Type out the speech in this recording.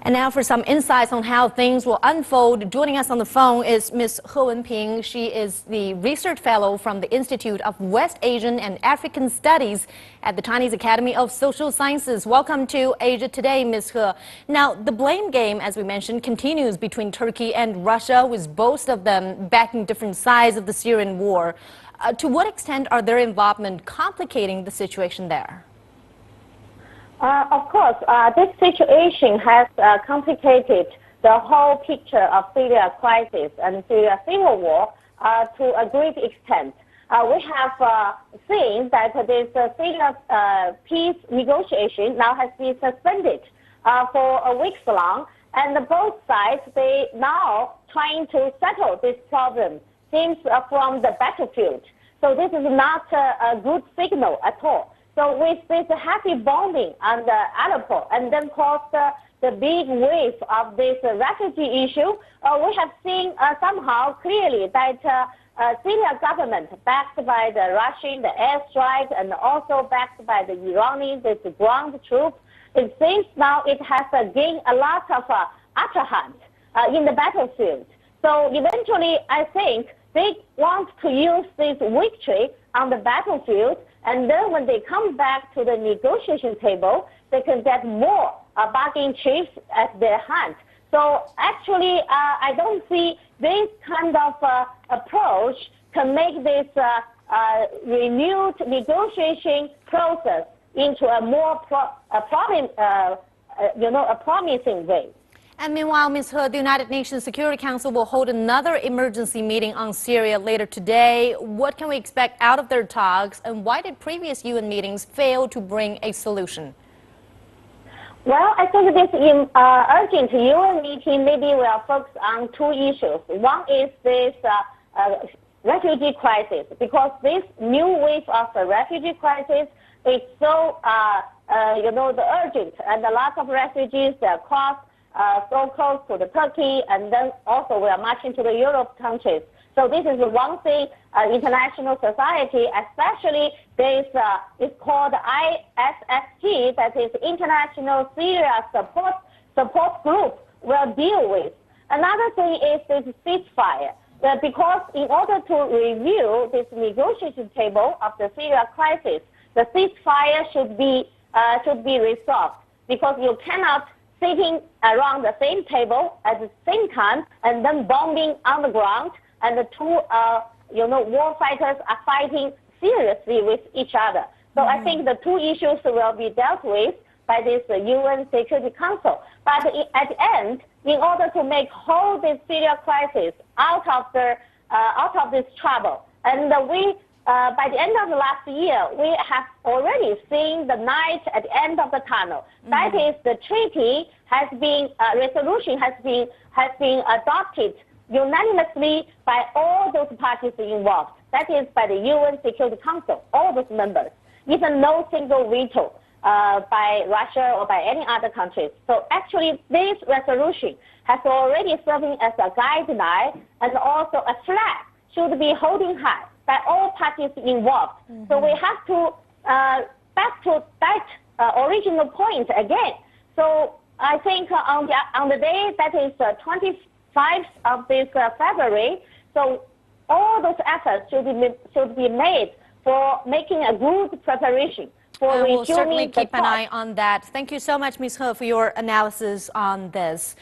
And now for some insights on how things will unfold. Joining us on the phone is Ms. He Wenping. She is the research fellow from the Institute of West Asian and African Studies at the Chinese Academy of Social Sciences. Welcome to Asia Today, Ms. He. Now, the blame game, as we mentioned, continues between Turkey and Russia, with both of them backing different sides of the Syrian war. To what extent are their involvement complicating the situation there? Of course, this situation has complicated the whole picture of Syria crisis and Syria civil war to a great extent. We have seen that this Syria peace negotiation now has been suspended for a week long, and both sides, they now trying to settle this problem, seems from the battlefield. So this is not a good signal at all. So with this heavy bombing on the Aleppo and then caused the big wave of this refugee issue, we have seen somehow clearly that Syria government, backed by the Russian, the airstrike, and also backed by the Iranian, the ground troops, it seems now it has gained a lot of upper hand in the battlefield. So eventually, I think they want to use this victory on the battlefield, and then when they come back to the negotiation table, they can get more bargaining chips at their hand. So actually, I don't see this kind of approach can make this renewed negotiation process into a more promising way. And meanwhile, Ms. He, the United Nations Security Council will hold another emergency meeting on Syria later today. What can we expect out of their talks, and why did previous UN meetings fail to bring a solution? Well, I think this urgent UN meeting maybe will focus on two issues. One is this refugee crisis, because this new wave of the refugee crisis is so, the urgent, and a lot of refugees cross so close to the Turkey, and then also we are marching to the Europe countries. So this is one thing international society, especially this is called ISSG, that is International Syria Support Group, will deal with. Another thing is this ceasefire, because in order to review this negotiation table of the Syria crisis, the ceasefire should be resolved, because you cannot sitting around the same table at the same time and then bombing on the ground, and the two, war fighters are fighting seriously with each other. So I think the two issues will be dealt with by this UN Security Council. But at the end, in order to make whole this Syria crisis out of this trouble, and by the end of the last year, we have already seen the light at the end of the tunnel. That is, the treaty has been, resolution has been adopted unanimously by all those parties involved. That is, by the UN Security Council, all those members, even no single veto by Russia or by any other countries. So actually, this resolution has already serving as a guideline, and also a flag should be holding high by all parties involved. So we have to back to that original point again. So I think on the day that is 25th of this February, so all those efforts should be made for making a good preparation for we'll certainly keep an eye on that. Thank you so much, Ms. He, for your analysis on this.